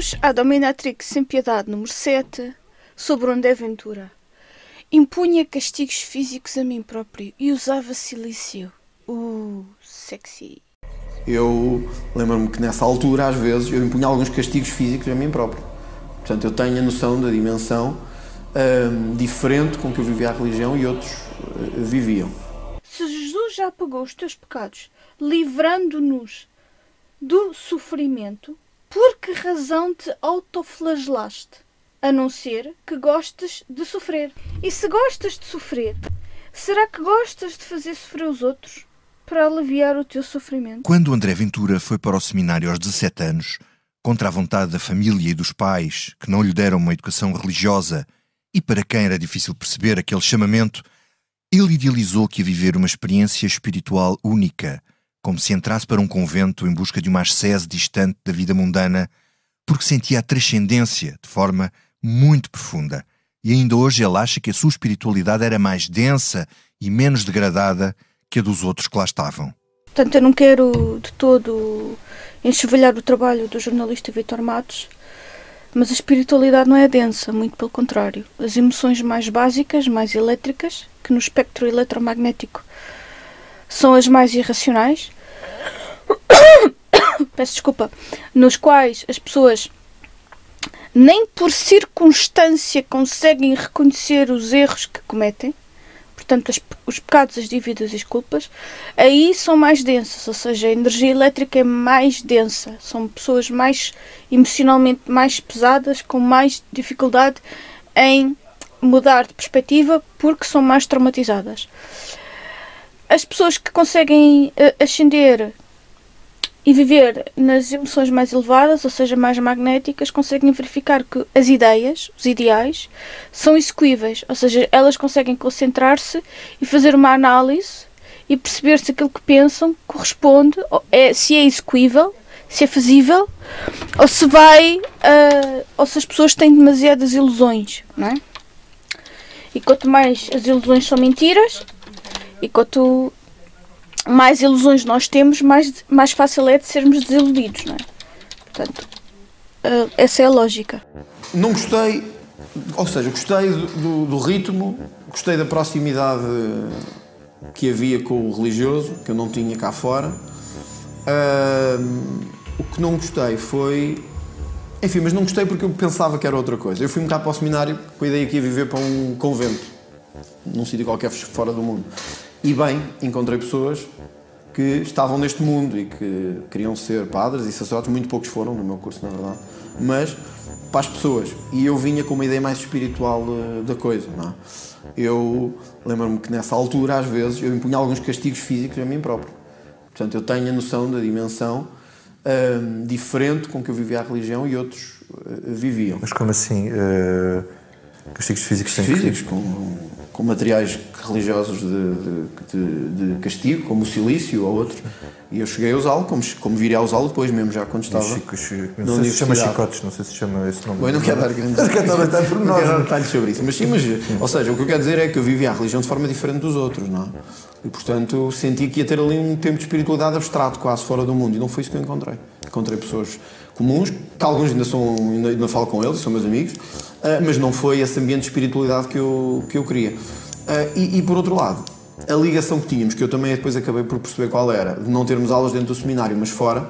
Vamos à Dominatrix sem piedade número 7, sobre André Ventura. Impunha castigos físicos a mim próprio e usava silício. Sexy. Eu lembro-me que nessa altura, às vezes, eu impunha alguns castigos físicos a mim próprio. Portanto, eu tenho a noção da dimensão diferente com que eu vivia a religião e outros viviam. Se Jesus já pagou os teus pecados, livrando-nos do sofrimento, por que razão te autoflagelaste? A não ser que gostes de sofrer. E se gostas de sofrer, será que gostas de fazer sofrer os outros para aliviar o teu sofrimento? Quando André Ventura foi para o seminário aos 17 anos, contra a vontade da família e dos pais, que não lhe deram uma educação religiosa e para quem era difícil perceber aquele chamamento, ele idealizou que ia viver uma experiência espiritual única, como se entrasse para um convento em busca de uma ascese distante da vida mundana, porque sentia a transcendência de forma muito profunda. E ainda hoje ele acha que a sua espiritualidade era mais densa e menos degradada que a dos outros que lá estavam. Portanto, eu não quero de todo enxovalhar o trabalho do jornalista Vítor Matos, mas a espiritualidade não é densa, muito pelo contrário. As emoções mais básicas, mais elétricas, que no espectro eletromagnético são as mais irracionais, peço desculpa, nos quais as pessoas nem por circunstância conseguem reconhecer os erros que cometem, portanto os pecados, as dívidas e as culpas, aí são mais densas, ou seja, a energia elétrica é mais densa, são pessoas mais emocionalmente mais pesadas, com mais dificuldade em mudar de perspectiva porque são mais traumatizadas. As pessoas que conseguem ascender e viver nas emoções mais elevadas, ou seja, mais magnéticas, conseguem verificar que as ideias, os ideais, são execuíveis, ou seja, elas conseguem concentrar-se e fazer uma análise e perceber se aquilo que pensam corresponde, se é execuível, se é fazível, ou se vai, ou se as pessoas têm demasiadas ilusões, não é? E quanto mais as ilusões são mentiras, e quanto mais ilusões nós temos, mais fácil é de sermos desiludidos, não é? Portanto, essa é a lógica. Não gostei, ou seja, gostei do ritmo, gostei da proximidade que havia com o religioso, que eu não tinha cá fora. O que não gostei foi... Enfim, mas não gostei porque eu pensava que era outra coisa. Eu fui um bocado para o seminário com a ideia que ia viver para um convento, num sítio qualquer fora do mundo. E bem, encontrei pessoas que estavam neste mundo e que queriam ser padres e sacerdotes, muito poucos foram no meu curso, na verdade, mas para as pessoas. E eu vinha com uma ideia mais espiritual da coisa, não é? Eu lembro-me que nessa altura, às vezes, eu impunha alguns castigos físicos a mim próprio. Portanto, eu tenho a noção da dimensão diferente com que eu vivia a religião e outros viviam. Mas como assim? Castigos físicos? Físicos, com materiais religiosos de castigo, como o silício ou outros. E eu cheguei a usá-lo, como viria a usá-lo depois mesmo, já quando estava não sei se chama chicotes, não sei se chama esse nome. Bem, não quero dar detalhes sobre isso. Mas sim, ou seja, o que eu quero dizer é que eu vivia a religião de forma diferente dos outros, não é? E, portanto, senti que ia ter ali um tempo de espiritualidade abstrato, quase fora do mundo. E não foi isso que eu encontrei. Encontrei pessoas comuns, que alguns ainda falo com eles, são meus amigos, mas não foi esse ambiente de espiritualidade que eu queria. E por outro lado, a ligação que tínhamos, que eu também depois acabei por perceber qual era, de não termos aulas dentro do seminário, mas fora,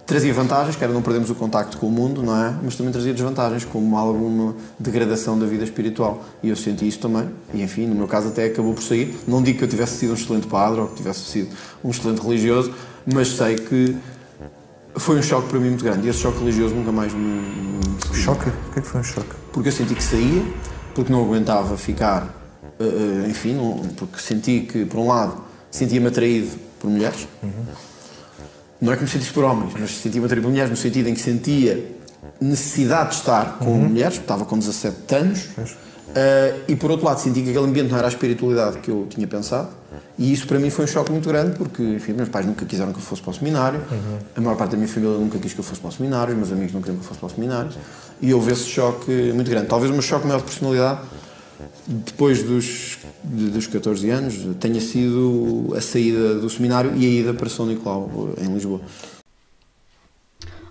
trazia vantagens, que era não perdermos o contacto com o mundo, não é? Mas também trazia desvantagens, como alguma degradação da vida espiritual. E eu senti isso também. E, enfim, no meu caso até acabou por sair. Não digo que eu tivesse sido um excelente padre ou que tivesse sido um excelente religioso, mas sei que foi um choque para mim muito grande. E esse choque religioso nunca mais me... Choque? O que é que foi um choque? Porque eu senti que saía, porque não aguentava ficar... enfim, porque senti que, por um lado, sentia-me atraído por mulheres. Não é que me sentisse por homens, mas sentia-me atraído por mulheres no sentido em que sentia necessidade de estar com mulheres, estava com 17 anos, e por outro lado senti que aquele ambiente não era a espiritualidade que eu tinha pensado, e isso para mim foi um choque muito grande, porque, enfim, meus pais nunca quiseram que eu fosse para o seminário, a maior parte da minha família nunca quis que eu fosse para o seminário, os meus amigos não queriam que eu fosse para o seminário, e houve esse choque muito grande. Talvez o meu choque maior de personalidade, depois dos 14 anos, tenha sido a saída do seminário e a ida para São Nicolau, em Lisboa.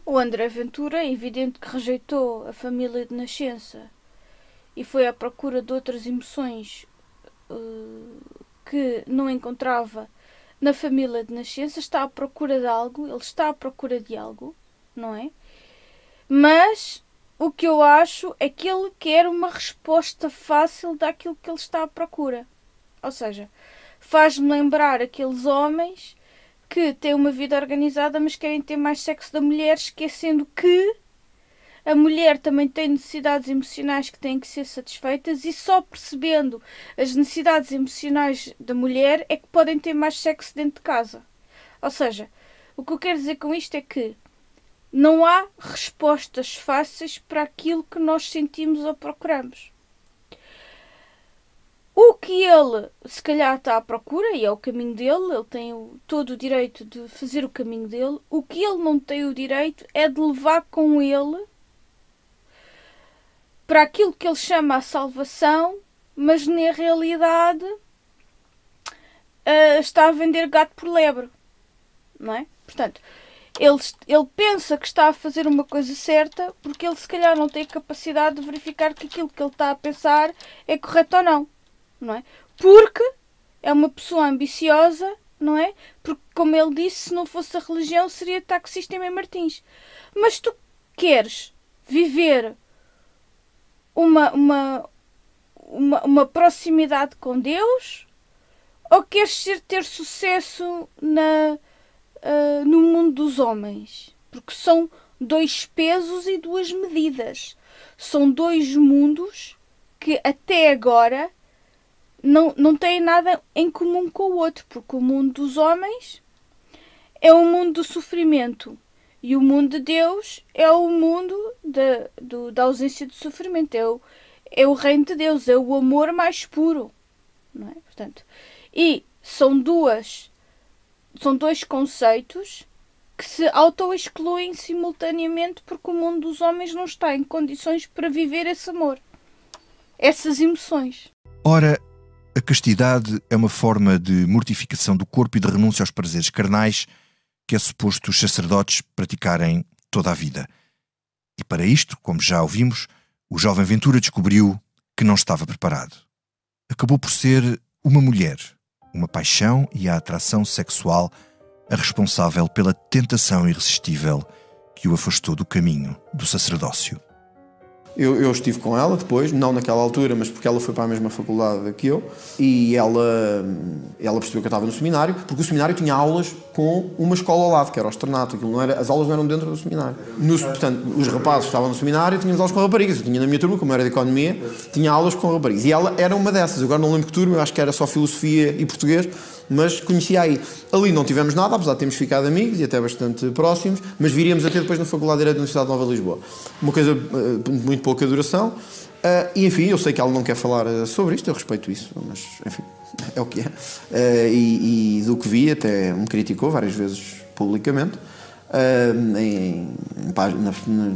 O André Ventura é evidente que rejeitou a família de nascença e foi à procura de outras emoções que não encontrava na família de nascença. Está à procura de algo, ele está à procura de algo, não é? Mas o que eu acho é que ele quer uma resposta fácil daquilo que ele está à procura. Ou seja, faz-me lembrar aqueles homens que têm uma vida organizada, mas querem ter mais sexo da mulher, esquecendo que a mulher também tem necessidades emocionais que têm que ser satisfeitas, e só percebendo as necessidades emocionais da mulher é que podem ter mais sexo dentro de casa. Ou seja, o que eu quero dizer com isto é que não há respostas fáceis para aquilo que nós sentimos ou procuramos. O que ele, se calhar, está à procura, e é o caminho dele, ele tem todo o direito de fazer o caminho dele. O que ele não tem o direito é de levar com ele para aquilo que ele chama a salvação, mas na realidade está a vender gato por lebre, não é? Portanto, ele pensa que está a fazer uma coisa certa porque ele, se calhar, não tem a capacidade de verificar que aquilo que ele está a pensar é correto ou não. Não é? Porque é uma pessoa ambiciosa, não é? Porque, como ele disse, se não fosse a religião seria taxista em Mãe Martins. Mas tu queres viver uma proximidade com Deus, ou queres ter sucesso no mundo dos homens? Porque são dois pesos e duas medidas. São dois mundos que até agora não têm nada em comum com o outro, porque o mundo dos homens é o mundo do sofrimento e o mundo de Deus é o mundo da ausência de sofrimento, é o reino de Deus, é o amor mais puro, não é? Portanto, e são dois conceitos que se auto-excluem simultaneamente, porque o mundo dos homens não está em condições para viver esse amor, essas emoções. Ora, a castidade é uma forma de mortificação do corpo e de renúncia aos prazeres carnais que é suposto os sacerdotes praticarem toda a vida. E para isto, como já ouvimos, o jovem Ventura descobriu que não estava preparado. Acabou por ser uma mulher, uma paixão e a atração sexual a responsável pela tentação irresistível que o afastou do caminho do sacerdócio. Eu estive com ela depois, não naquela altura, mas porque ela foi para a mesma faculdade que eu, e ela percebeu que eu estava no seminário, porque o seminário tinha aulas com uma escola ao lado, que era o externato. Aquilo não era, as aulas não eram dentro do seminário. Portanto, os rapazes estavam no seminário e tínhamos aulas com raparigas. Eu tinha na minha turma, como era de economia, tinha aulas com raparigas. E ela era uma dessas. Agora não lembro que turma, eu acho que era só filosofia e português, mas conhecia aí. Ali não tivemos nada, apesar de termos ficado amigos e até bastante próximos, mas viríamos até depois na Faculdade de Direito da Universidade Nova de Lisboa. Uma coisa de muito pouca duração. E enfim, eu sei que ela não quer falar sobre isto, eu respeito isso, mas enfim, é o que é. E do que vi, até me criticou várias vezes publicamente,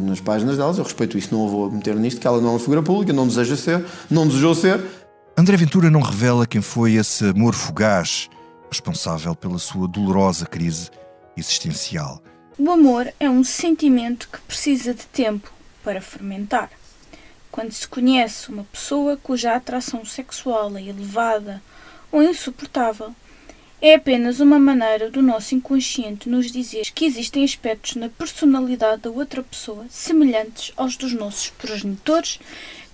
nas páginas delas. Eu respeito isso, não a vou meter nisto, que ela não é uma figura pública, não desejou ser. André Ventura não revela quem foi esse amor fugaz responsável pela sua dolorosa crise existencial. O amor é um sentimento que precisa de tempo para fermentar. Quando se conhece uma pessoa cuja atração sexual é elevada ou insuportável, é apenas uma maneira do nosso inconsciente nos dizer que existem aspectos na personalidade da outra pessoa semelhantes aos dos nossos progenitores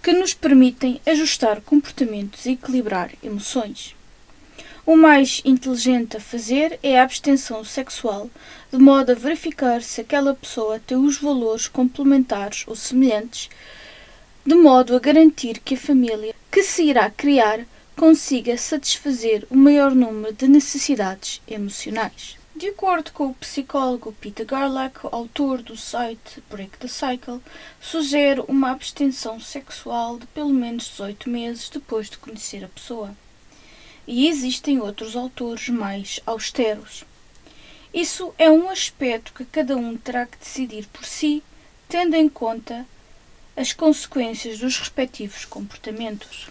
que nos permitem ajustar comportamentos e equilibrar emoções. O mais inteligente a fazer é a abstenção sexual, de modo a verificar se aquela pessoa tem os valores complementares ou semelhantes, de modo a garantir que a família que se irá criar consiga satisfazer o maior número de necessidades emocionais. De acordo com o psicólogo Peter Garlack, autor do site Break the Cycle, sugere uma abstenção sexual de pelo menos 18 meses depois de conhecer a pessoa. E existem outros autores mais austeros. Isso é um aspecto que cada um terá que decidir por si, tendo em conta as consequências dos respectivos comportamentos.